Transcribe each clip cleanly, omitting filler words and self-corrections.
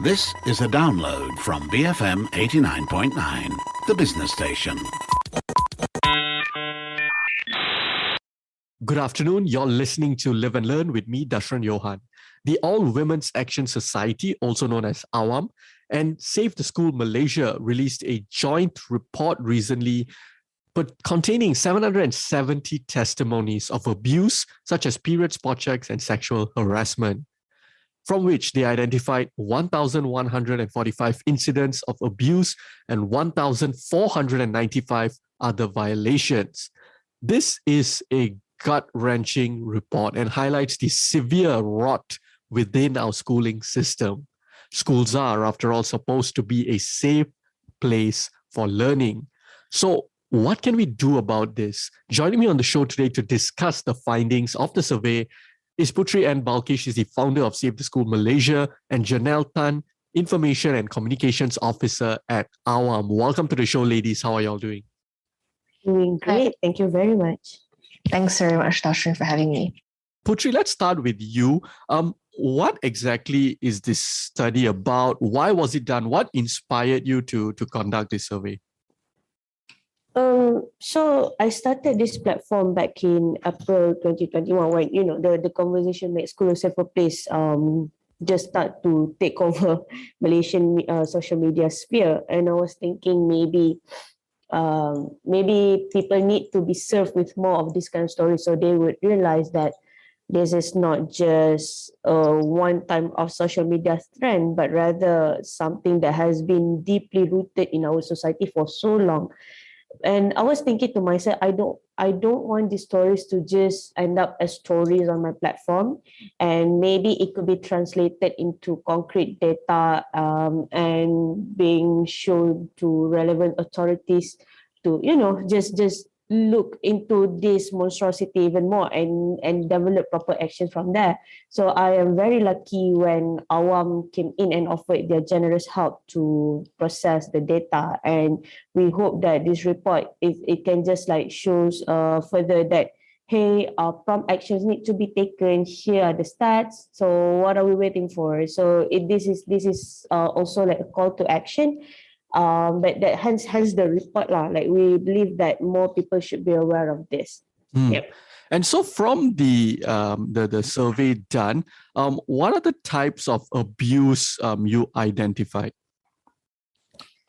This is a download from BFM 89.9, the business station. Good afternoon. You're listening to Live and Learn with me, Dashran Johan. The All Women's Action Society, also known as AWAM, and Save the School Malaysia released a joint report recently, but containing 770 testimonies of abuse, such as period spot checks and sexual harassment, from which they identified 1,145 incidents of abuse and 1,495 other violations. This is a gut-wrenching report and highlights the severe rot within our schooling system. Schools are, after all, supposed to be a safe place for learning. So what can we do about this? Joining me on the show today to discuss the findings of the survey is Putri N. Balki. She's the founder of Save the School Malaysia, and Janelle Tan, Information and Communications Officer at AWAM. Welcome to the show, ladies. How are y'all doing? Doing great. Hi. Thank you very much. Thanks very much, Dashran, for having me. Putri, let's start with you. What exactly is this study about? Why was it done? What inspired you to conduct this survey? So I started this platform back in April 2021 when, the conversation make school a safer place just start to take over Malaysian social media sphere. And I was thinking maybe people need to be served with more of this kind of stories so they would realize that this is not just one time of social media trend, but rather something that has been deeply rooted in our society for so long. And I was thinking to myself, I don't want these stories to just end up as stories on my platform, and maybe it could be translated into concrete data and being shown to relevant authorities to just look into this monstrosity even more and develop proper action from there. So I am very lucky when AWAM came in and offered their generous help to process the data, and we hope that this report it can just like shows further that hey, prompt actions need to be taken. Here are the stats. So what are we waiting for? So this is also like a call to action. But that hence the report lah. Like we believe that more people should be aware of this. Yep. And so, from the survey done, what are the types of abuse you identified?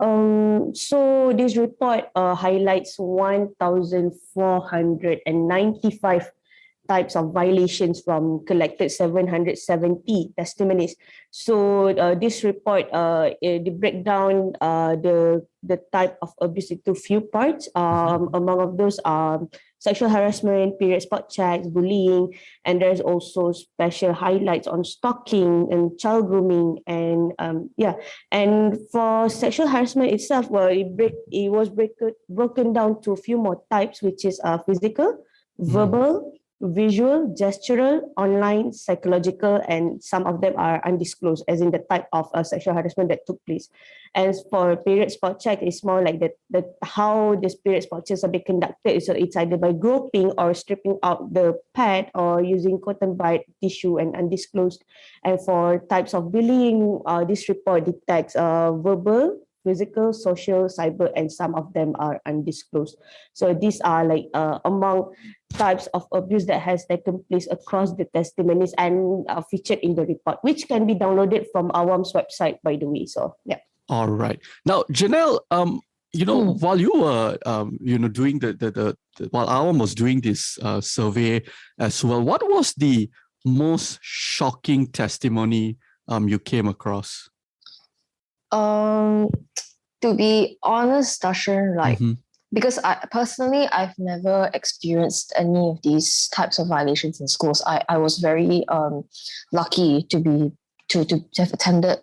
So this report highlights 1,495 types of violations from collected 770 testimonies. So this report they break down the type of abuse into few parts. Among of those are sexual harassment, period spot checks, bullying, and there's also special highlights on stalking and child grooming, and And for sexual harassment itself, it was broken down to a few more types, which is physical, verbal, visual, gestural, online, psychological, and some of them are undisclosed, as in the type of sexual harassment that took place. As for period spot check, it's more like the how the period spot checks are being conducted. So it's either by groping or stripping out the pad or using cotton bud tissue and undisclosed. And for types of bullying, this report detects verbal, physical, social, cyber, and some of them are undisclosed. So these are like among types of abuse that has taken place across the testimonies and are featured in the report, which can be downloaded from AWAM's website, by the way. So yeah. All right. Now, Janelle, while you were doing while AWAM was doing this survey as well, what was the most shocking testimony you came across? To be honest, Dashran, because I've never experienced any of these types of violations in schools. I was very lucky to have attended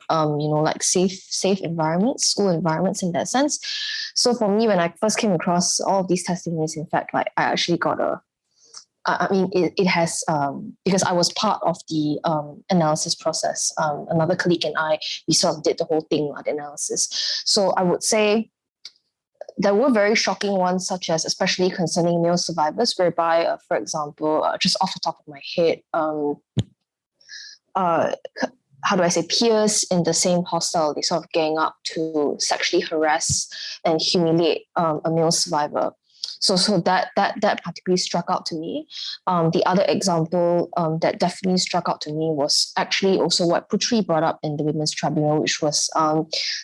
safe environments, school environments in that sense. So for me, when I first came across all of these testimonies, in fact, I actually got it has because I was part of the analysis process. Another colleague and we sort of did the whole thing, the analysis. So I would say there were very shocking ones, such as especially concerning male survivors, whereby, for example, just off the top of my head, how do I say, peers in the same hostel, they sort of gang up to sexually harass and humiliate a male survivor. So that particularly struck out to me. The other example that definitely struck out to me was actually also what Putri brought up in the Women's Tribunal, which was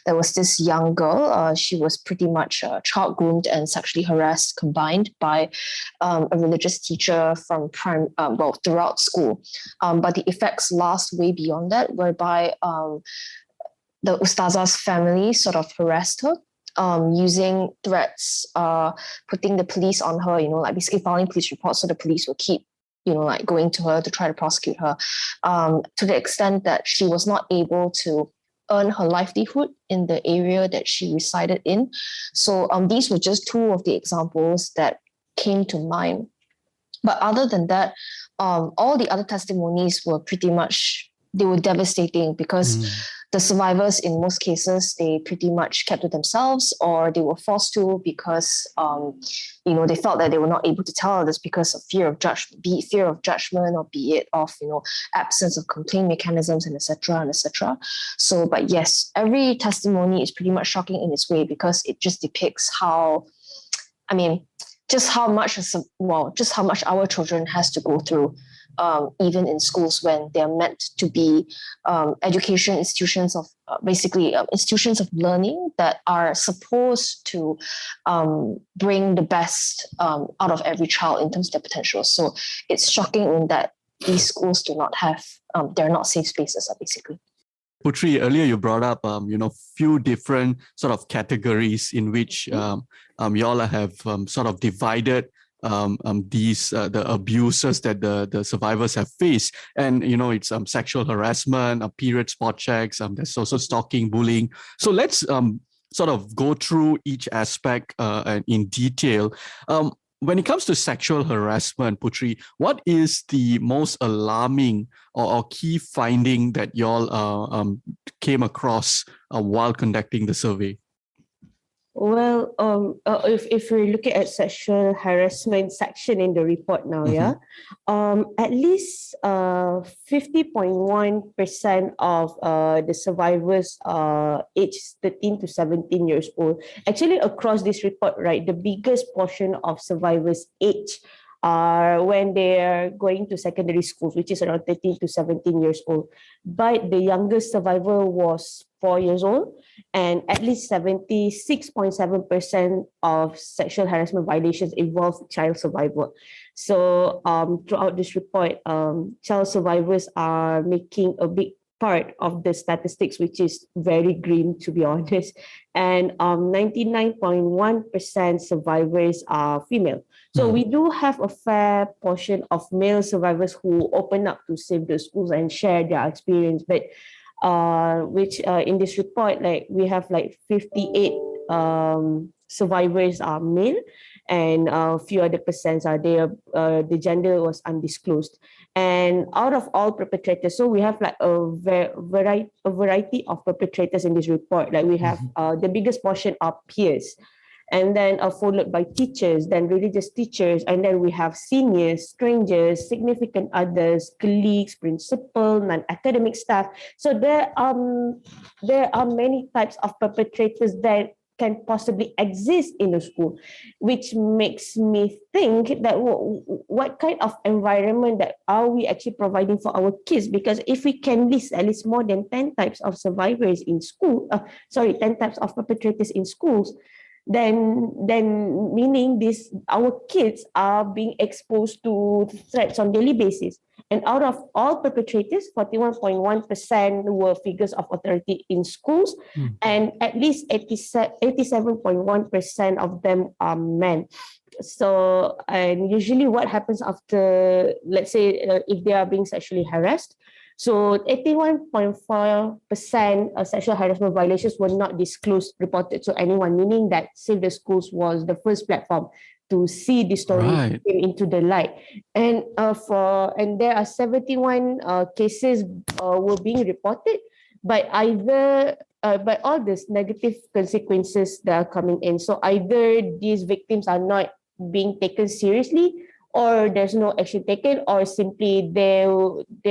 there was this young girl. She was pretty much child groomed and sexually harassed combined by a religious teacher from throughout school. But the effects last way beyond that, whereby the Ustaza's family sort of harassed her, using threats, putting the police on her, like basically filing police reports, so the police will keep, like going to her to try to prosecute her, to the extent that she was not able to earn her livelihood in the area that she resided in. So these were just two of the examples that came to mind. But other than that, all the other testimonies were pretty much, they were devastating, because the survivors, in most cases, they pretty much kept to themselves, or they were forced to because, they felt that they were not able to tell others because of fear of judgment, be it fear of judgment, or be it of, absence of complaint mechanisms, and etc. and etc. So, but yes, every testimony is pretty much shocking in its way, because it just depicts just how much our children has to go through, even in schools, when they're meant to be education institutions of institutions of learning that are supposed to bring the best out of every child in terms of their potential. So it's shocking in that these schools do not have, they're not safe spaces, basically. Putri, earlier you brought up, few different sort of categories in which y'all have sort of divided these the abuses that the survivors have faced, and it's sexual harassment, period spot checks, there's also stalking, bullying. So let's sort of go through each aspect in detail. When it comes to sexual harassment, Putri, what is the most alarming or key finding that y'all came across while conducting the survey? Well, if we're looking at sexual harassment section in the report now, at least 50.1% of the survivors are aged 13 to 17 years old. Actually, across this report, right, the biggest portion of survivors' age are when they're going to secondary schools, which is around 13 to 17 years old. But the youngest survivor was 4 years old, and at least 76.7% of sexual harassment violations involve child survivor. So throughout this report, child survivors are making a big part of the statistics, which is very grim, to be honest. And 99.1% survivors are female. So we do have a fair portion of male survivors who open up to save the schools and share their experience. But which in this report, like we have like 58 survivors are male, and a few other percents are there. The gender was undisclosed. And out of all perpetrators, so we have like a variety of perpetrators in this report. Like we have the biggest portion are peers, and then followed by teachers, then religious teachers, and then we have seniors, strangers, significant others, colleagues, principal, non-academic staff. So there are many types of perpetrators that can possibly exist in a school, which makes me think that what kind of environment that are we actually providing for our kids? Because if we can list at least more than 10 types of survivors in school, 10 types of perpetrators in schools, then meaning our kids are being exposed to threats on daily basis. And out of all perpetrators, 41.1% were figures of authority in schools, and at least 87.1% of them are men. So, and usually what happens after, let's say, if they are being sexually harassed, so 81.4% of sexual harassment violations were not reported to anyone, meaning that Save the Schools was the first platform to see the story came into the light. And there are 71 cases were being reported, but by all these negative consequences that are coming in. So either these victims are not being taken seriously, or there's no action taken, or simply they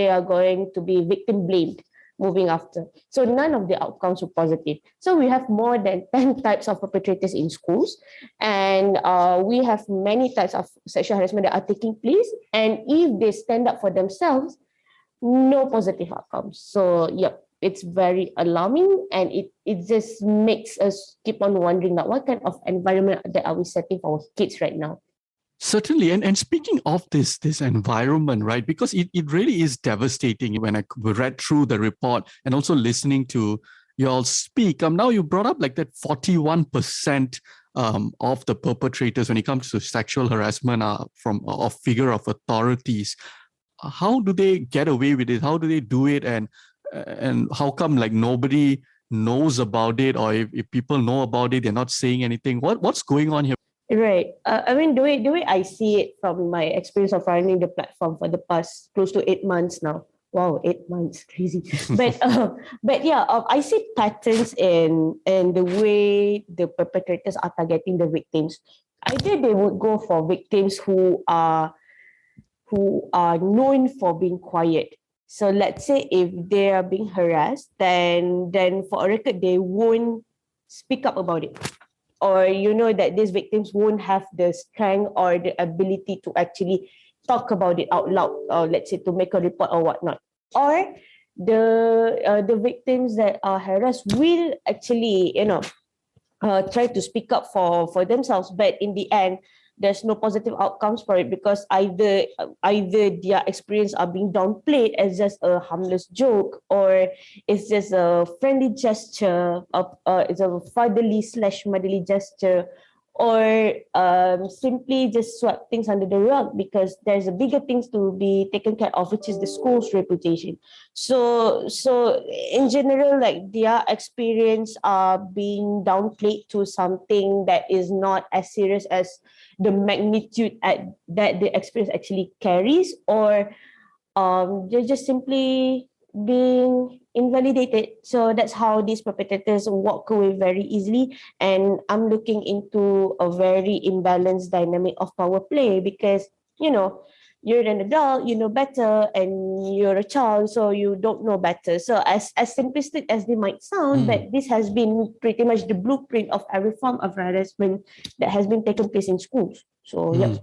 are going to be victim blamed. moving after. So none of the outcomes were positive. So we have more than 10 types of perpetrators in schools, and we have many types of sexual harassment that are taking place. And if they stand up for themselves, no positive outcomes. So yep, it's very alarming, and it just makes us keep on wondering that what kind of environment that are we setting for our kids right now. Certainly. And speaking of this environment, right, because it really is devastating when I read through the report and also listening to you all speak. Now you brought up like that 41% of the perpetrators when it comes to sexual harassment are from a figure of authorities. How do they get away with it? How do they do it? And how come like nobody knows about it, or if people know about it, they're not saying anything? What's going on here? Right. I mean, the way I see it from my experience of running the platform for the past close to 8 months now. Wow, 8 months, crazy. But yeah, I see patterns in the way the perpetrators are targeting the victims. Either they would go for victims who are known for being quiet. So let's say if they are being harassed, then for a record they won't speak up about it. Or you know that these victims won't have the strength or the ability to actually talk about it out loud, or let's say to make a report or whatnot. Or the victims that are harassed will actually, try to speak up for themselves, but in the end, there's no positive outcomes for it, because either their experience are being downplayed as just a harmless joke, or it's just a friendly gesture of it's a fatherly/motherly gesture, or simply just sweep things under the rug because there's a bigger things to be taken care of, which is the school's reputation. So in general, like their experience are being downplayed to something that is not as serious as the magnitude that the experience actually carries, or they're just simply being invalidated. So that's how these perpetrators walk away very easily. And I'm looking into a very imbalanced dynamic of power play, because you're an adult, you know better, and you're a child, so you don't know better. So as simplistic as they might sound, but this has been pretty much the blueprint of every form of harassment that has been taking place in schools. So yeah.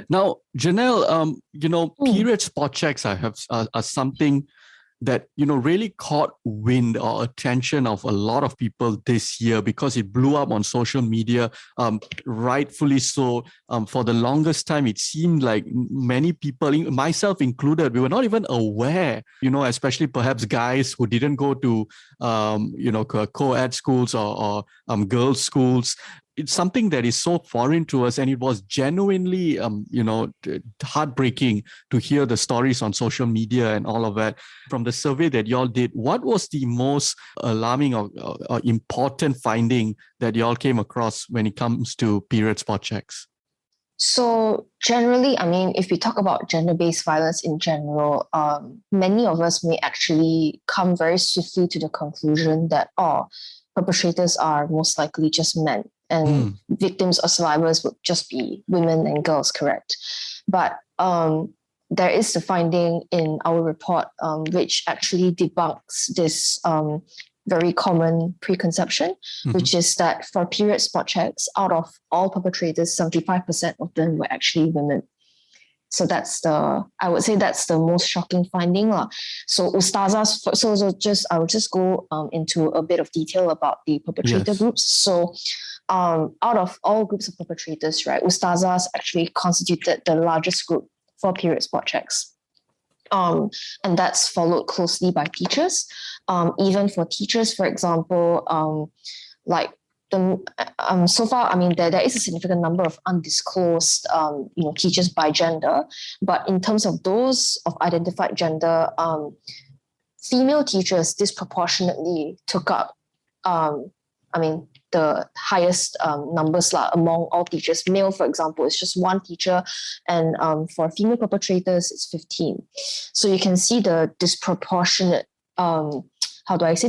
Now, Janelle, period spot checks are something that really caught wind or attention of a lot of people this year, because it blew up on social media, rightfully so. For the longest time, it seemed like many people, myself included, we were not even aware, especially perhaps guys who didn't go to co-ed schools or girls' schools. It's something that is so foreign to us, and it was genuinely, heartbreaking to hear the stories on social media and all of that. From the survey that y'all did, what was the most alarming or important finding that y'all came across when it comes to period spot checks? So generally, I mean, if we talk about gender-based violence in general, many of us may actually come very swiftly to the conclusion that, perpetrators are most likely just men, and victims or survivors would just be women and girls, correct? But there is the finding in our report which actually debunks this very common preconception, which is that for period spot checks, out of all perpetrators, 75% of them were actually women. So I would say that's the most shocking finding. So Ustazahs, I will just go into a bit of detail about the perpetrator groups. So out of all groups of perpetrators, right, Ustazahs actually constituted the largest group for period spot checks. And that's followed closely by teachers. Even for teachers, for example, so far, I mean, there is a significant number of undisclosed, teachers by gender. But in terms of those of identified gender, female teachers disproportionately took up, the highest numbers among all teachers. Male, for example, is just one teacher, and for female perpetrators, it's 15. So you can see the disproportionate,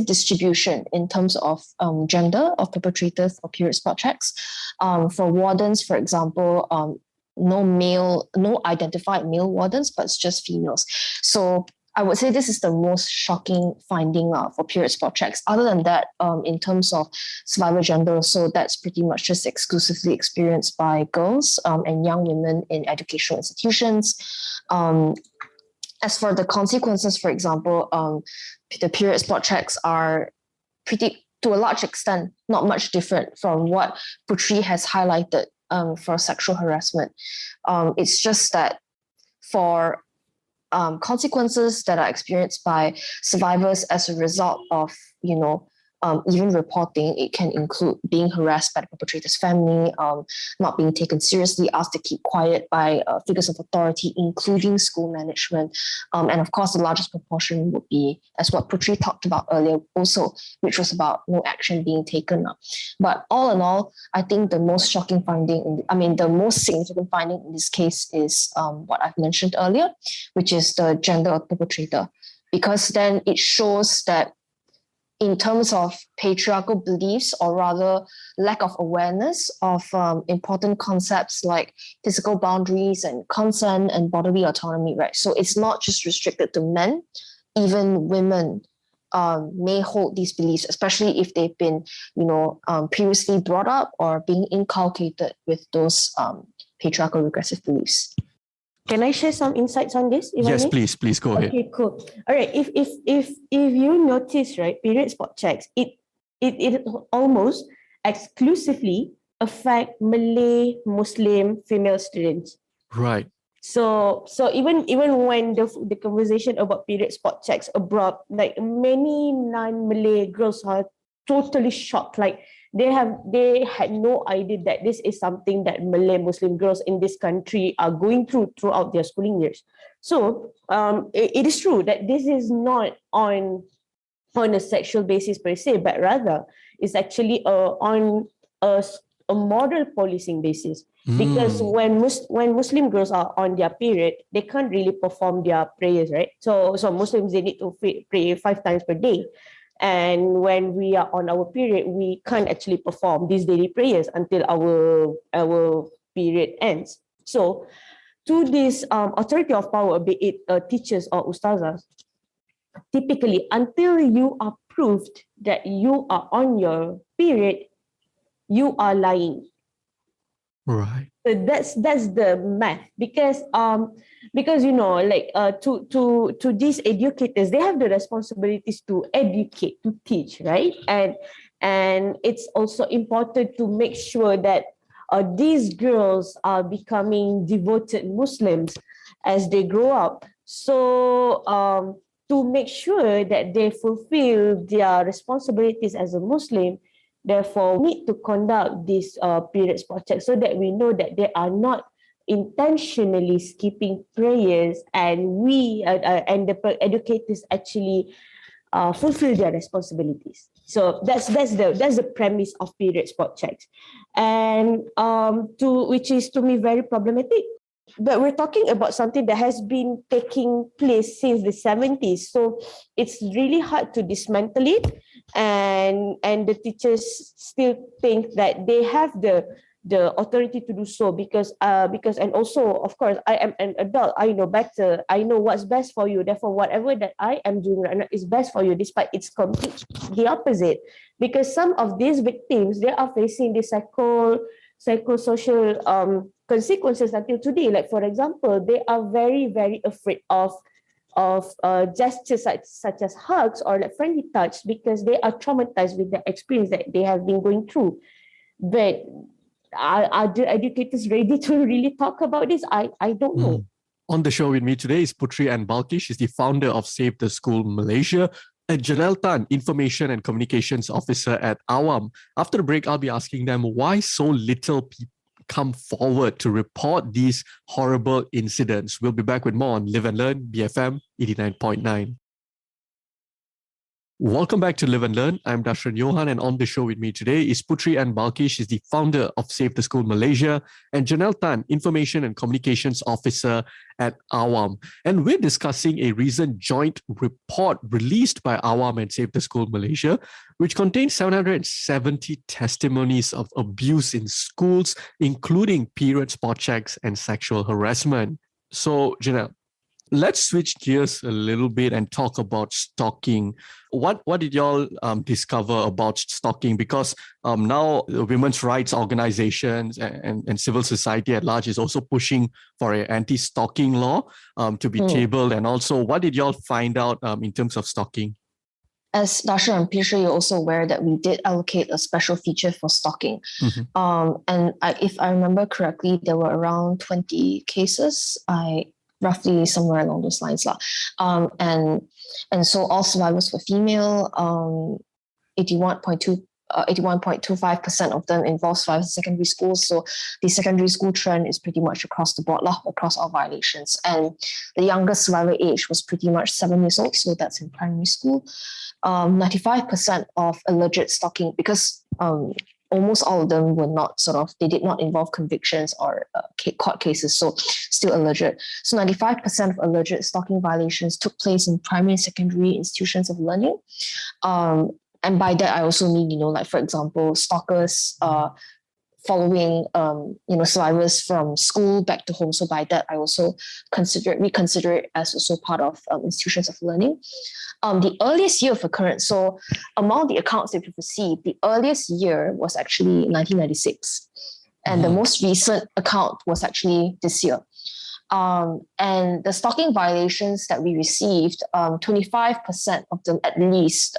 distribution in terms of gender of perpetrators for period spot checks. For wardens, for example, no identified male wardens, but it's just females. So I would say this is the most shocking finding for period spot checks. Other than that, in terms of survivor gender, so that's pretty much just exclusively experienced by girls and young women in educational institutions. As for the consequences, for example, the period spot checks are pretty, to a large extent, not much different from what Putri has highlighted for sexual harassment. It's just that for consequences that are experienced by survivors as a result of, even reporting, it can include being harassed by the perpetrator's family, not being taken seriously, asked to keep quiet by figures of authority, including school management. And of course, the largest proportion would be, as what Putri talked about earlier also, which was about no action being taken. But all in all, I think the most shocking finding, the most significant finding in this case is what I've mentioned earlier, which is the gender of perpetrator. Because then it shows that in terms of patriarchal beliefs, or rather lack of awareness of important concepts like physical boundaries and consent and bodily autonomy, right? So it's not just restricted to men, even women may hold these beliefs, especially if they've been, previously brought up or being inculcated with those patriarchal regressive beliefs. Can I share some insights on this? Yes, please go ahead. Okay, cool. All right. If you notice, right, period spot checks, it almost exclusively affect Malay Muslim female students. Right. So even when the conversation about period spot checks abroad, like many non-Malay girls are totally shocked. Like they had no idea that this is something that Malay Muslim girls in this country are going throughout their schooling years. So it is true that this is not on a sexual basis per se, but rather it's actually on a moral policing basis. Because when Muslim girls are on their period, they can't really perform their prayers, right? So Muslims, they need to pray 5 times per day. And when we are on our period, we can't actually perform these daily prayers until our period ends. So to this authority of power, be it teachers or ustazahs, typically until you are proved that you are on your period, you are lying. Right. So that's the math, because to these educators, they have the responsibilities to educate, to teach, right? And it's also important to make sure that these girls are becoming devoted Muslims as they grow up. So to make sure that they fulfill their responsibilities as a Muslim, therefore, we need to conduct this period spot check so that we know that they are not intentionally skipping prayers, and the educators actually fulfill their responsibilities. So that's the premise of period spot checks, and which is to me very problematic. But we're talking about something that has been taking place since the 70s. So it's really hard to dismantle it. And the teachers still think that they have the authority to do so because and also, of course, I am an adult. I know better. I know what's best for you. Therefore, whatever that I am doing right now is best for you, despite it's complete the opposite. Because some of these victims, they are facing the psychosocial consequences until today. Like, for example, they are very, very afraid of gestures such as hugs or like friendly touch, because they are traumatized with the experience that they have been going through. But are the educators ready to really talk about this? I don't know. On the show with me today is Putri Ann Balki. She's the founder of Save the School Malaysia, and Janelle Tan, Information and Communications Officer at Awam. After the break, I'll be asking them why so little people come forward to report these horrible incidents. We'll be back with more on Live and Learn, BFM 89.9. Welcome back to Live and Learn. I'm Dashran Johan, and on the show with me today is Putri Ann Balki. She's the founder of Save the School Malaysia, and Janelle Tan, Information and Communications Officer at Awam. And we're discussing a recent joint report released by Awam and Save the School Malaysia, which contains 770 testimonies of abuse in schools, including period spot checks and sexual harassment. So, Janelle, Let's switch gears a little bit and talk about stalking. What did y'all discover about stalking? Because now the women's rights organizations and civil society at large is also pushing for an anti-stalking law to be tabled. And also, what did y'all find out in terms of stalking? As Dasha, I'm pretty sure you're also aware that we did allocate a special feature for stalking. If I remember correctly, there were around 20 cases. Roughly somewhere along those lines. And so all survivors were female, 81.25% of them involve survivors in secondary schools. So the secondary school trend is pretty much across the board, across all violations. And the youngest survivor age was pretty much 7 years old. So that's in primary school. 95% of alleged stalking, because almost all of them were not they did not involve convictions or court cases, so still alleged. So 95% of alleged stalking violations took place in primary and secondary institutions of learning. And by that, I also mean, like, for example, stalkers following, survivors from school back to home. So by that, I also we consider it as also part of institutions of learning. The earliest year of occurrence, so among the accounts that we've received, the earliest year was actually 1996. And the most recent account was actually this year. And the stalking violations that we received, 25% of them at least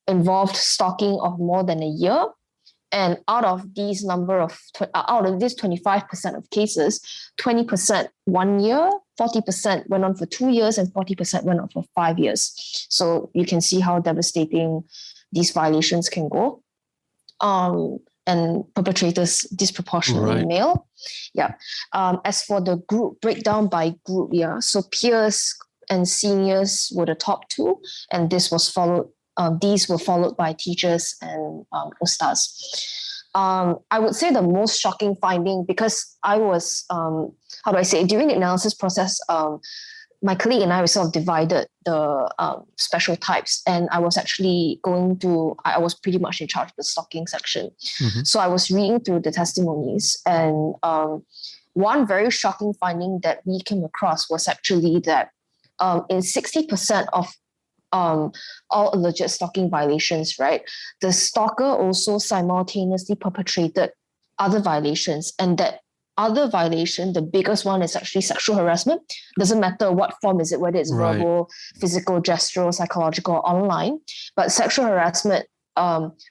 involved stalking of more than a year. And out of this 25% of cases, 20% 1 year, 40% went on for 2 years, and 40% went on for 5 years. So you can see how devastating these violations can go. And perpetrators disproportionately male. Yeah. As for the group breakdown by group, so peers and seniors were the top two, and this was followed. These were followed by teachers and ustads. I would say the most shocking finding, because I was, during the analysis process, my colleague and I were sort of divided the special types, and I was actually I was pretty much in charge of the stalking section. So I was reading through the testimonies, and one very shocking finding that we came across was actually that in 60% of all alleged stalking violations, right, the stalker also simultaneously perpetrated other violations, and that other violation, the biggest one, is actually sexual harassment. Doesn't matter what form is it, whether it's verbal, physical, gestural, psychological, or online, but sexual harassment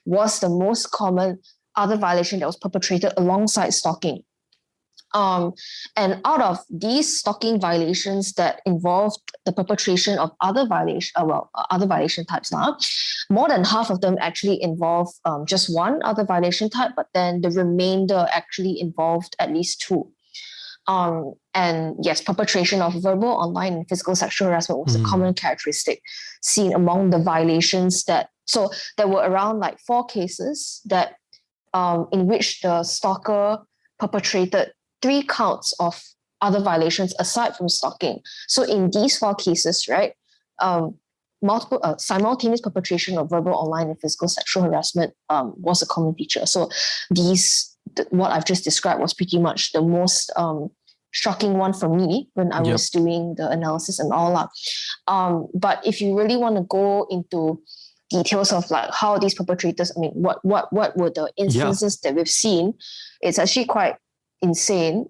was the most common other violation that was perpetrated alongside stalking. And out of these stalking violations that involved the perpetration of other violation types, more than half of them actually involve just one other violation type, but then the remainder actually involved at least two. And yes, perpetration of verbal, online, and physical sexual harassment was a common characteristic seen among the violations so there were around 4 cases that in which the stalker perpetrated 3 counts of other violations aside from stalking. So in these 4 cases, right, multiple simultaneous perpetration of verbal, online, and physical sexual harassment was a common feature. So what I've just described was pretty much the most shocking one for me when I was doing the analysis and all that. But if you really want to go into details of how these perpetrators, what were the instances that we've seen, it's actually quite insane.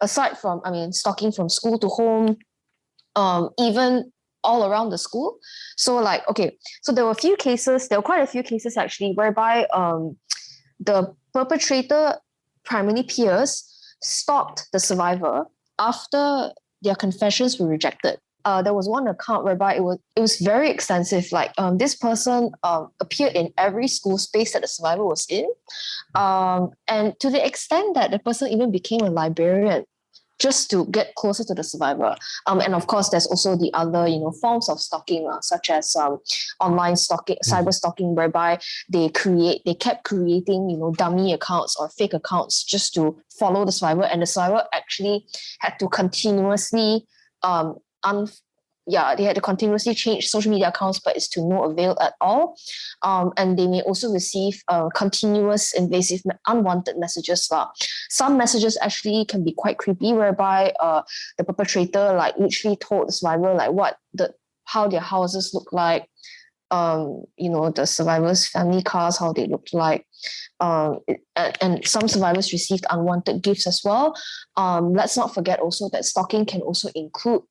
Aside from, stalking from school to home, even all around the school. So so there were quite a few cases actually, whereby the perpetrator, primarily peers, stalked the survivor after their confessions were rejected. There was one account whereby it was very extensive. This person appeared in every school space that the survivor was in, and to the extent that the person even became a librarian just to get closer to the survivor. And of course, there's also the other forms of stalking, such as online stalking, cyber stalking, whereby they kept creating dummy accounts or fake accounts just to follow the survivor, and the survivor actually had to continuously they had to continuously change social media accounts, but it's to no avail at all. And they may also receive continuous invasive unwanted messages. Some messages actually can be quite creepy, whereby the perpetrator like literally told the survivor like how their houses look like, the survivors' family cars, how they looked like. And some survivors received unwanted gifts as well. Let's not forget also that stalking can also include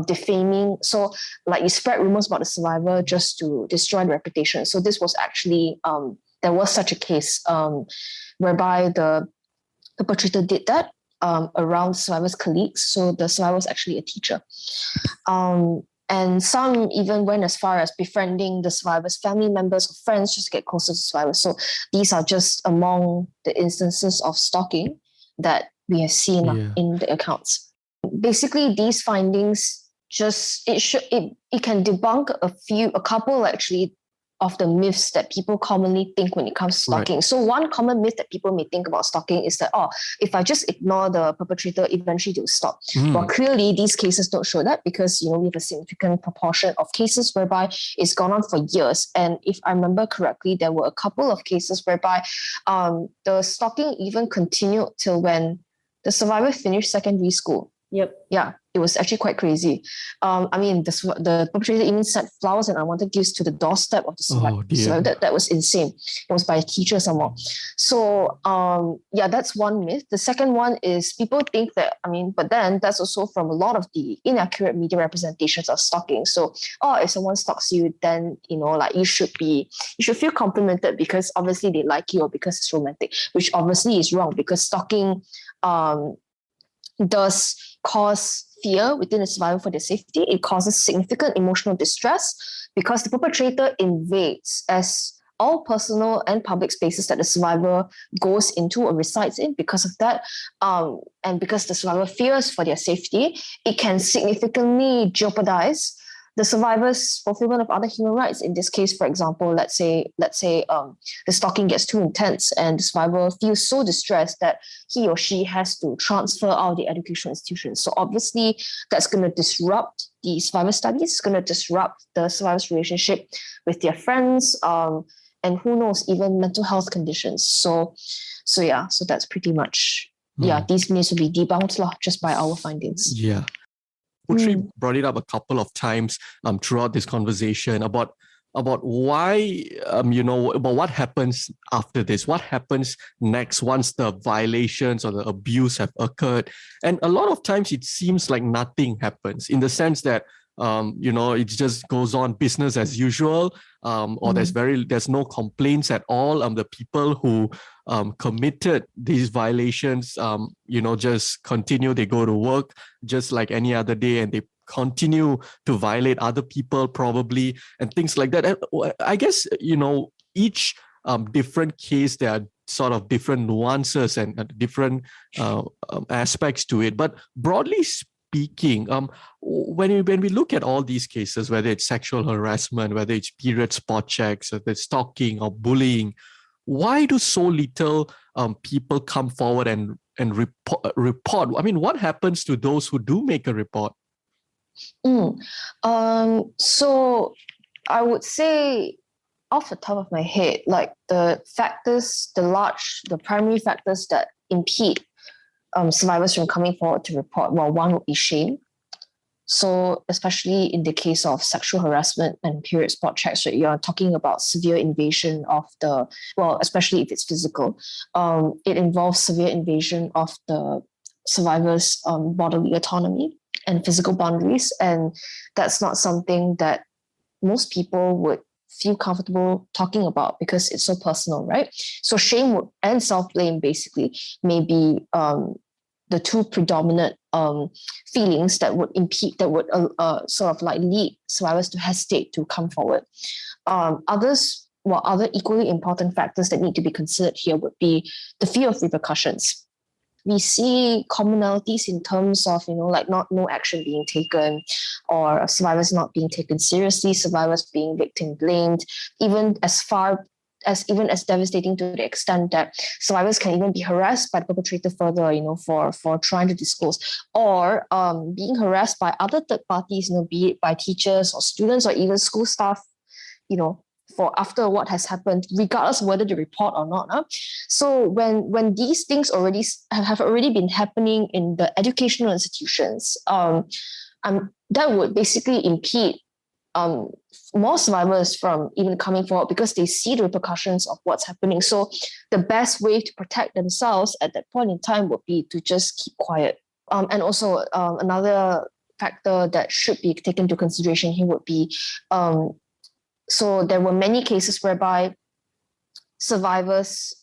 defaming. So like you spread rumors about the survivor just to destroy the reputation. So this was actually, there was such a case whereby the perpetrator did that around survivor's colleagues. So the survivor was actually a teacher. And some even went as far as befriending the survivor's family members or friends just to get closer to survivors. So these are just among the instances of stalking that we have seen in the accounts. Basically, these findings it can debunk a couple actually of the myths that people commonly think when it comes to stalking. Right. So one common myth that people may think about stalking is that, if I just ignore the perpetrator, eventually they'll stop. Well, clearly these cases don't show that, because, we have a significant proportion of cases whereby it's gone on for years. And if I remember correctly, there were a couple of cases whereby the stalking even continued till when the survivor finished secondary school. Yep. Yeah, it was actually quite crazy. The perpetrator even sent flowers and unwanted gifts to the doorstep of the survivor. So that was insane. It was by a teacher somewhere. So that's one myth. The second one is people think that, but then that's also from a lot of the inaccurate media representations of stalking. So, if someone stalks you, then, you should feel complimented because obviously they like you or because it's romantic, which obviously is wrong, because stalking does cause fear within the survivor for their safety. It causes significant emotional distress because the perpetrator invades as all personal and public spaces that the survivor goes into or resides in. Because of that, and because the survivor fears for their safety, it can significantly jeopardize the survivor's fulfillment of other human rights. In this case, for example, let's say the stalking gets too intense and the survivor feels so distressed that he or she has to transfer out of the educational institution. So obviously that's going to disrupt the survivor studies. It's going to disrupt the survivor's relationship with their friends, and who knows, even mental health conditions. So that's pretty much, these myths will be debunked just by our findings. Yeah. Putri brought it up a couple of times throughout this conversation about why, about what happens after this, what happens next once the violations or the abuse have occurred. And a lot of times it seems like nothing happens, in the sense that, it just goes on business as usual, or there's no complaints at all. The people who committed these violations, just continue. They go to work just like any other day, and they continue to violate other people probably, and things like that. And I guess, each different case, there are sort of different nuances and different aspects to it. But broadly speaking, when we look at all these cases, whether it's sexual harassment, whether it's period spot checks, whether it's stalking or bullying, why do so little people come forward and report? What happens to those who do make a report? So I would say, off the top of my head, like the primary factors that impede survivors from coming forward to report, one would be shame. So especially in the case of sexual harassment and period spot checks, right, you're talking about severe invasion of especially if it's physical, it involves severe invasion of the survivor's bodily autonomy and physical boundaries. And that's not something that most people would feel comfortable talking about because it's so personal, right? So shame and self-blame basically may be the two predominant feelings that would impede, that would sort of like lead survivors to hesitate to come forward. Other equally important factors that need to be considered here would be the fear of repercussions. We see commonalities in terms of, no action being taken, or survivors not being taken seriously, survivors being victim blamed, even as far as devastating to the extent that survivors can even be harassed by the perpetrator further, for trying to disclose, or being harassed by other third parties, be it by teachers or students or even school staff, for after what has happened, regardless of whether to report or not. So when these things have already been happening in the educational institutions, that would basically impede more survivors from even coming forward because they see the repercussions of what's happening. So the best way to protect themselves at that point in time would be to just keep quiet. And also another factor that should be taken into consideration here would be, so there were many cases whereby survivors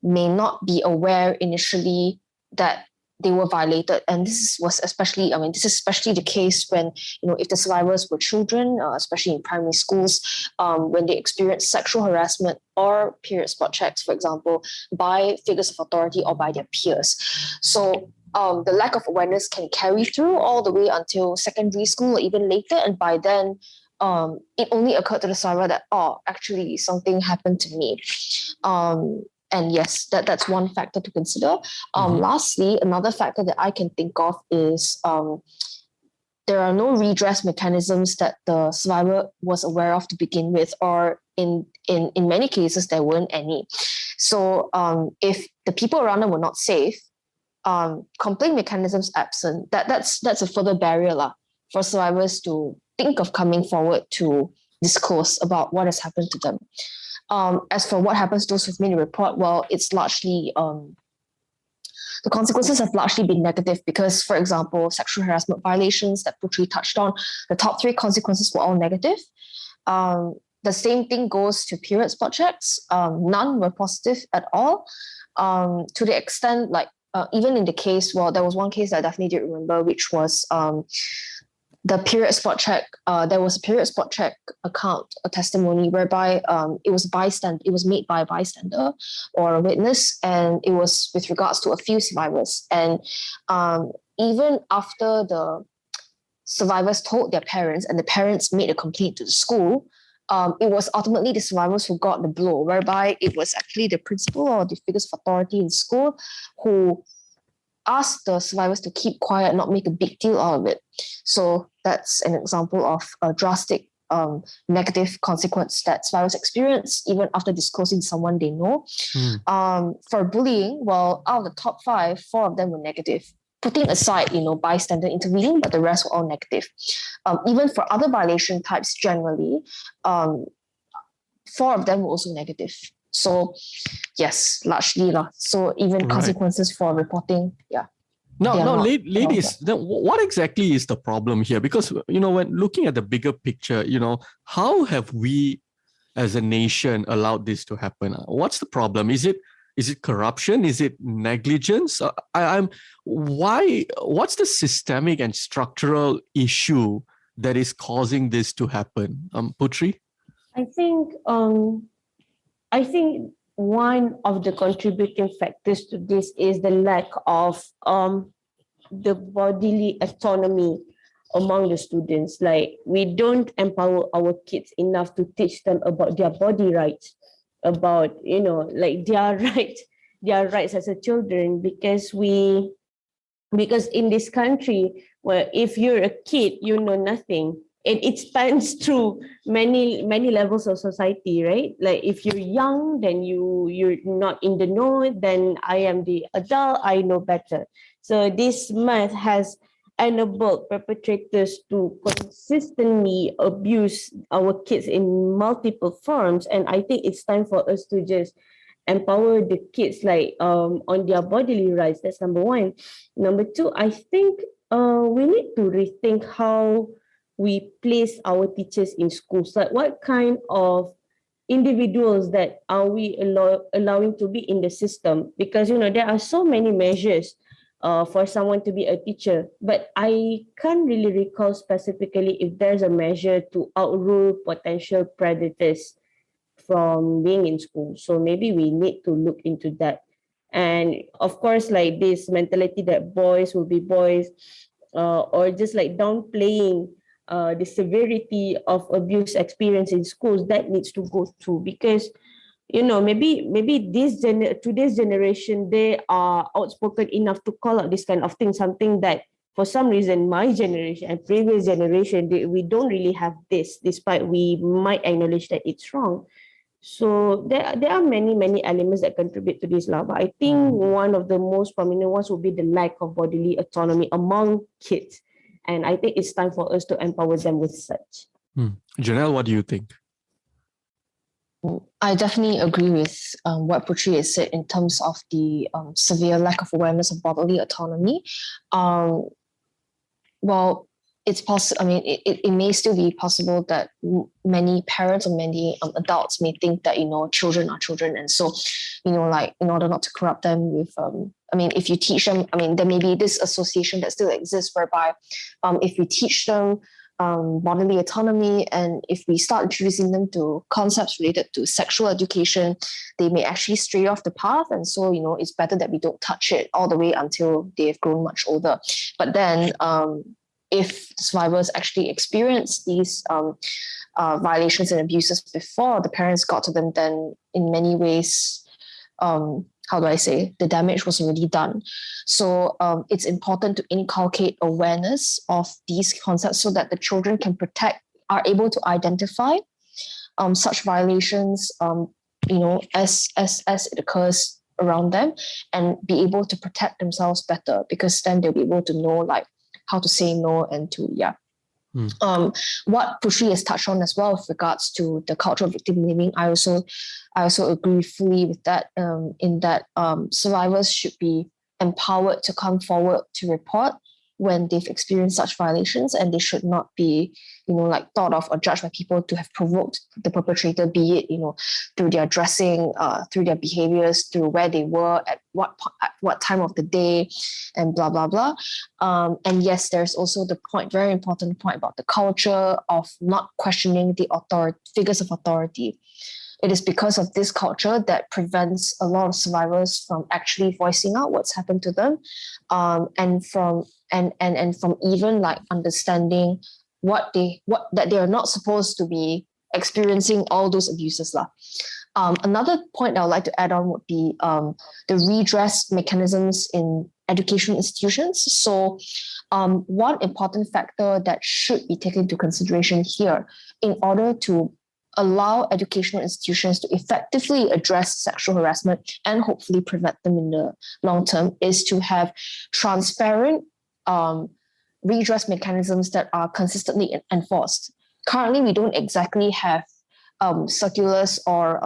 may not be aware initially that they were violated, and this is especially the case when, if the survivors were children, especially in primary schools, when they experience sexual harassment or period spot checks, for example, by figures of authority or by their peers. So the lack of awareness can carry through all the way until secondary school or even later, and by then it only occurred to the survivor that, actually something happened to me. And yes, that's one factor to consider. Lastly, another factor that I can think of is there are no redress mechanisms that the survivor was aware of to begin with, or in many cases, there weren't any. So if the people around them were not safe, complaint mechanisms absent, that's a further barrier for survivors to think of coming forward to disclose about what has happened to them. As for what happens to those who've made a report, well, it's largely, the consequences have largely been negative because, for example, sexual harassment violations that Putri touched on, the top 3 consequences were all negative. The same thing goes to period spot checks. None were positive at all. To the extent, even in the case, there was one case that I definitely did remember, which was the period spot check. There was a period spot check account, a testimony whereby it was made by a bystander or a witness, and it was with regards to a few survivors. And even after the survivors told their parents and the parents made a complaint to the school, it was ultimately the survivors who got the blow, whereby it was actually the principal or the figures of authority in school who asked the survivors to keep quiet, not make a big deal out of it. So that's an example of a drastic negative consequence that survivors experience even after disclosing someone they know. For bullying, out of the top 5, 4 of them were negative. Putting aside, bystander intervening, but the rest were all negative. Even for other violation types generally, 4 of them were also negative. So yes, largely. So even consequences for reporting, yeah. Now, ladies, what exactly is the problem here? Because, when looking at the bigger picture, how have we as a nation allowed this to happen? What's the problem? Is it corruption? Is it negligence? What's the systemic and structural issue that is causing this to happen? Putri? I think one of the contributing factors to this is the lack of the bodily autonomy among the students. Like, we don't empower our kids enough to teach them about their body rights, about their rights as a children, because in this country, where if you're a kid, you know nothing. And it spans through many levels of society, right? Like, if you're young, then you're not in the know, then I am the adult, I know better. So this math has enabled perpetrators to consistently abuse our kids in multiple forms. And I think it's time for us to just empower the kids on their bodily rights. That's number 1. Number 2, I think we need to rethink how we place our teachers in schools. Like, what kind of individuals that are we allowing to be in the system? Because there are so many measures for someone to be a teacher, but I can't really recall specifically if there's a measure to outrule potential predators from being in school. So maybe we need to look into that. And of course, like, this mentality that boys will be boys, or just like downplaying the severity of abuse experience in schools, that needs to go through, because maybe today's generation, they are outspoken enough to call out this kind of thing, something that for some reason my generation and previous generation, we don't really have this, despite we might acknowledge that it's wrong. So there are many elements that contribute to this law, but I think one of the most prominent ones would be the lack of bodily autonomy among kids, and I think it's time for us to empower them with such. Janelle, what do you think? I definitely agree with what Putri has said in terms of the severe lack of awareness of bodily autonomy. Well, it's possible. I mean, it may still be possible that many parents or many adults may think that children are children, and so like in order not to corrupt them with if you teach them, there may be this association that still exists whereby if we teach them bodily autonomy, and if we start introducing them to concepts related to sexual education, they may actually stray off the path, and so it's better that we don't touch it all the way until they've grown much older. But then if survivors actually experience these violations and abuses before the parents got to them, then in many ways, the damage was already done. So it's important to inculcate awareness of these concepts so that the children are able to identify such violations, as it occurs around them, and be able to protect themselves better, because then they'll be able to know like how to say no and to what Putri has touched on as well with regards to the culture of victim blaming. I also agree fully with that, in that survivors should be empowered to come forward to report when they've experienced such violations, and they should not be thought of or judged by people to have provoked the perpetrator, be it through their dressing, through their behaviors, through where they were at what time of the day, and blah blah blah. And yes, there's also the very important point about the culture of not questioning the figures of authority. It is because of this culture that prevents a lot of survivors from actually voicing out what's happened to them, and from even like understanding that they are not supposed to be experiencing all those abuses. Another point I would like to add on would be the redress mechanisms in education institutions. So one important factor that should be taken into consideration here in order to allow educational institutions to effectively address sexual harassment and hopefully prevent them in the long term is to have transparent redress mechanisms that are consistently enforced. Currently, we don't exactly have circulars or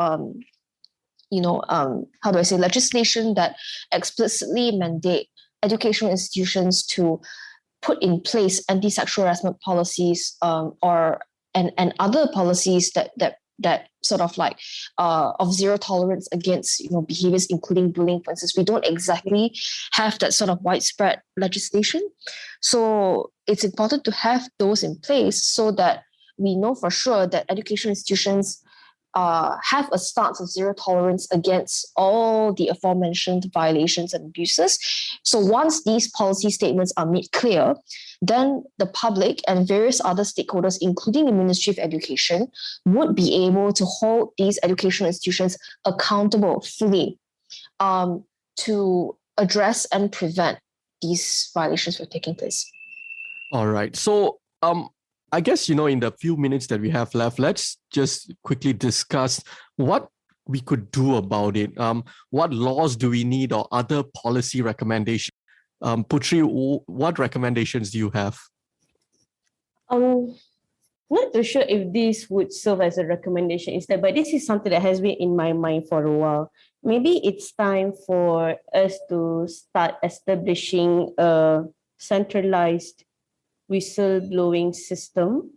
legislation that explicitly mandate educational institutions to put in place anti-sexual harassment policies and other policies that sort of like of zero tolerance against behaviors including bullying, for instance. We don't exactly have that sort of widespread legislation, so it's important to have those in place so that we know for sure that education institutions have a stance of zero tolerance against all the aforementioned violations and abuses. So once these policy statements are made clear, then the public and various other stakeholders, including the Ministry of Education, would be able to hold these educational institutions accountable fully to address and prevent these violations from taking place. All right. So I guess, in the few minutes that we have left, let's just quickly discuss what we could do about it. What laws do we need or other policy recommendations? Putri, what recommendations do you have? Not too sure if this would serve as a recommendation instead, but this is something that has been in my mind for a while. Maybe it's time for us to start establishing a centralized whistleblowing system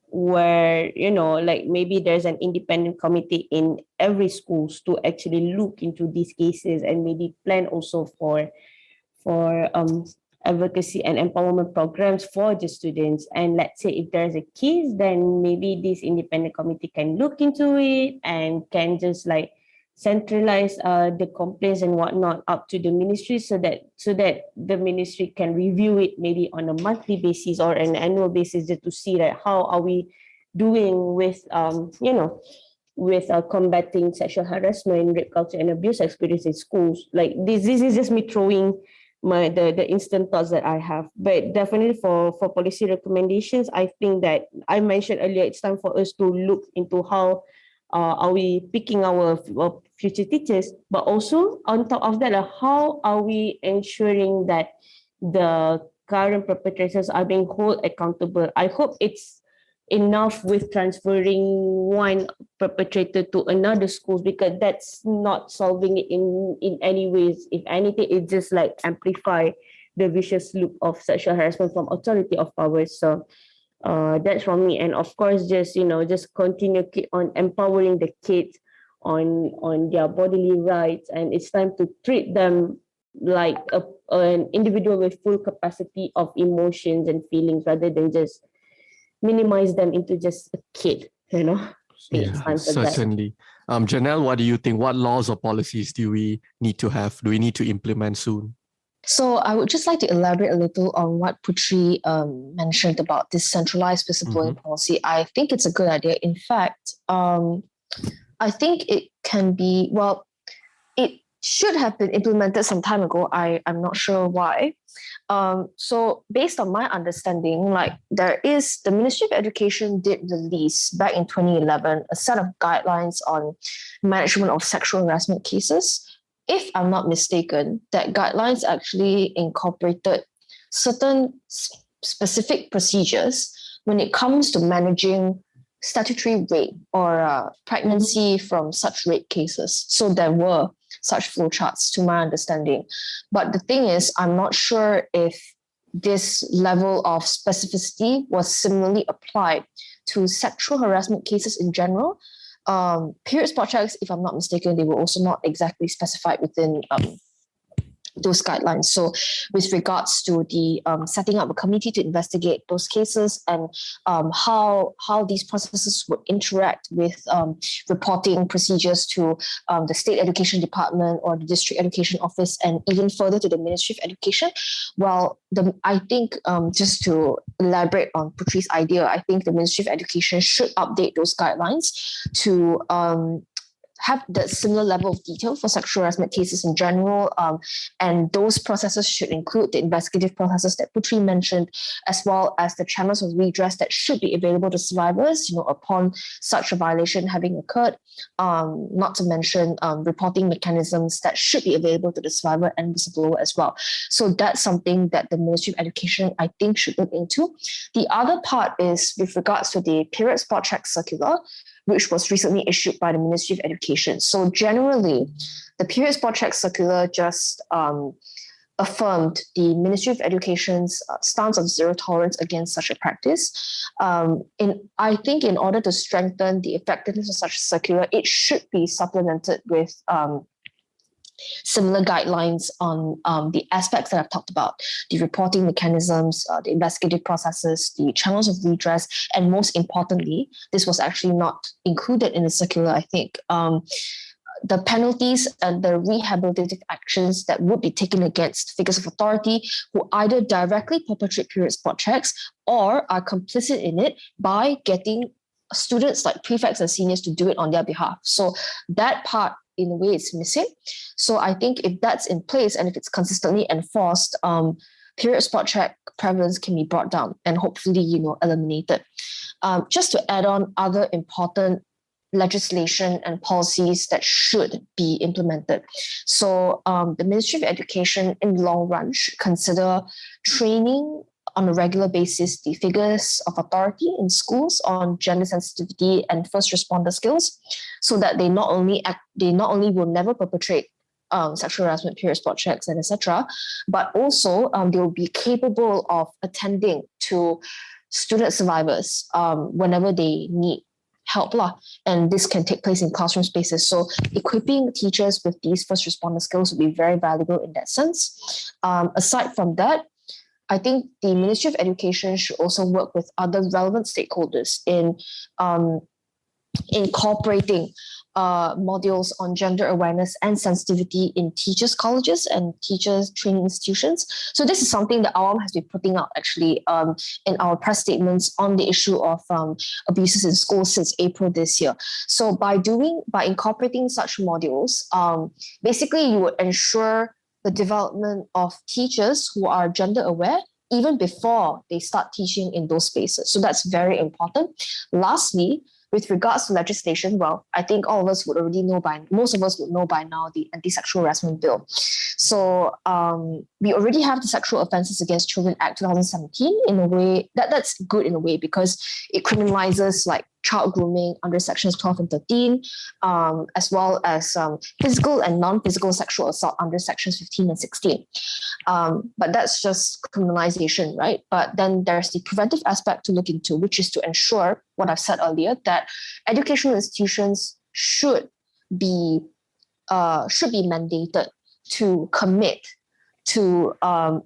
where, like maybe there's an independent committee in every schools to actually look into these cases and maybe plan also for advocacy and empowerment programs for the students. And let's say if there's a case, then maybe this independent committee can look into it and can just like centralize the complaints and whatnot up to the ministry, so that the ministry can review it maybe on a monthly basis or an annual basis, just to see that how are we doing with combating sexual harassment, rape culture, and abuse experience in schools. Like this is just me throwing the instant thoughts that I have. But definitely for policy recommendations, I think that I mentioned earlier, it's time for us to look into how are we picking our future teachers, but also on top of that, how are we ensuring that the current perpetrators are being held accountable. I hope it's enough with transferring one perpetrator to another school, because that's not solving it in any ways. If anything, it just like amplify the vicious loop of sexual harassment from authority of power. So that's from me. And of course, just continue keep on empowering the kids on their bodily rights, and it's time to treat them like an individual with full capacity of emotions and feelings, rather than just minimize them into just a kid, Yeah, certainly. Janelle, what do you think? What laws or policies do we need to have? Do we need to implement soon? So I would just like to elaborate a little on what Putri mentioned about this centralized whistleblowing policy. I think it's a good idea. In fact, I think it can be, well, it should have been implemented some time ago. I'm not sure why. So based on my understanding, like the Ministry of Education did release back in 2011 a set of guidelines on management of sexual harassment cases. If I'm not mistaken, that guidelines actually incorporated certain specific procedures when it comes to managing statutory rape or pregnancy from such rape cases. So there were such flowcharts, to my understanding. But the thing is, I'm not sure if this level of specificity was similarly applied to sexual harassment cases in general. Period spot checks, if I'm not mistaken, they were also not exactly specified within those guidelines. So with regards to the setting up a committee to investigate those cases and how these processes would interact with reporting procedures to the state education department or the district education office, and even further to the Ministry of Education. Well, I think just to elaborate on Putri's idea, I think the Ministry of Education should update those guidelines to have the similar level of detail for sexual harassment cases in general. And those processes should include the investigative processes that Putri mentioned, as well as the channels of redress that should be available to survivors, upon such a violation having occurred. Not to mention reporting mechanisms that should be available to the survivor and whistleblower as well. So that's something that the Ministry of Education, I think, should look into. The other part is with regards to the period spot check circular, which was recently issued by the Ministry of Education. So generally, the period spot check circular just affirmed the Ministry of Education's stance of zero tolerance against such a practice. I think in order to strengthen the effectiveness of such a circular, it should be supplemented with similar guidelines on the aspects that I've talked about, the reporting mechanisms, the investigative processes, the channels of redress, and most importantly, this was actually not included in the circular, I think, the penalties and the rehabilitative actions that would be taken against figures of authority who either directly perpetrate period spot checks or are complicit in it by getting students like prefects and seniors to do it on their behalf. So that part, in a way, it's missing. So I think if that's in place and if it's consistently enforced, period spot check prevalence can be brought down and hopefully, eliminated. Just to add on other important legislation and policies that should be implemented. So the Ministry of Education in the long run should consider training on a regular basis the figures of authority in schools on gender sensitivity and first responder skills, so that they not only will never perpetrate sexual harassment, period spot checks, and etc., but also they will be capable of attending to student survivors whenever they need help. And this can take place in classroom spaces. So equipping teachers with these first responder skills will be very valuable in that sense. Aside from that, I think the Ministry of Education should also work with other relevant stakeholders in incorporating modules on gender awareness and sensitivity in teachers' colleges and teachers' training institutions. So this is something that AWAM has been putting out actually in our press statements on the issue of abuses in schools since April this year. So by incorporating such modules, basically you would ensure the development of teachers who are gender aware even before they start teaching in those spaces. So that's very important. Lastly, with regards to legislation, well, I think all of us would already know most of us would know by now the Anti-Sexual Harassment Bill. So we already have the Sexual Offences Against Children Act 2017 in a way, that's good in a way because it criminalizes like child grooming under sections 12 and 13, as well as physical and non-physical sexual assault under sections 15 and 16. But that's just criminalization, right? But then there's the preventive aspect to look into, which is to ensure what I've said earlier, that educational institutions should be mandated to commit to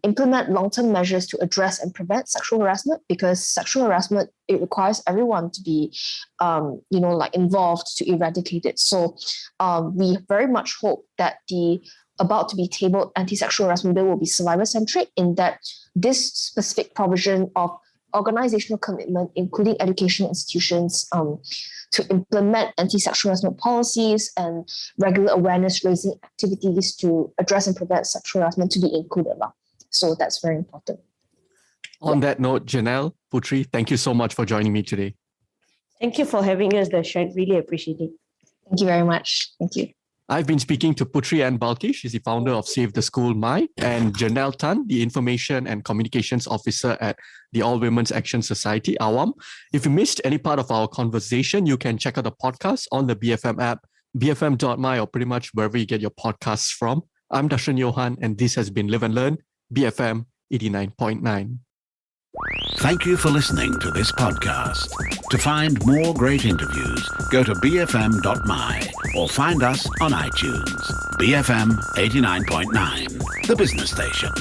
implement long-term measures to address and prevent sexual harassment, because sexual harassment, it requires everyone to be, involved to eradicate it. So we very much hope that the about to be tabled anti-sexual harassment bill will be survivor-centric in that this specific provision of organizational commitment, including educational institutions, to implement anti-sexual harassment policies and regular awareness-raising activities to address and prevent sexual harassment to be included. So that's very important. On that note, Janelle, Putri, thank you so much for joining me today. Thank you for having us, Darshan. Really appreciate it. Thank you very much. Thank you. I've been speaking to Putri Ann Balki. She's the founder of Save the School My, and Janelle Tan, the Information and Communications Officer at the All Women's Action Society, AWAM. If you missed any part of our conversation, you can check out the podcast on the BFM app, bfm.my, or pretty much wherever you get your podcasts from. I'm Darshan Johan, and this has been Live and Learn, BFM 89.9. Thank you for listening to this podcast. To find more great interviews, go to bfm.my or find us on iTunes. BFM 89.9, the business station.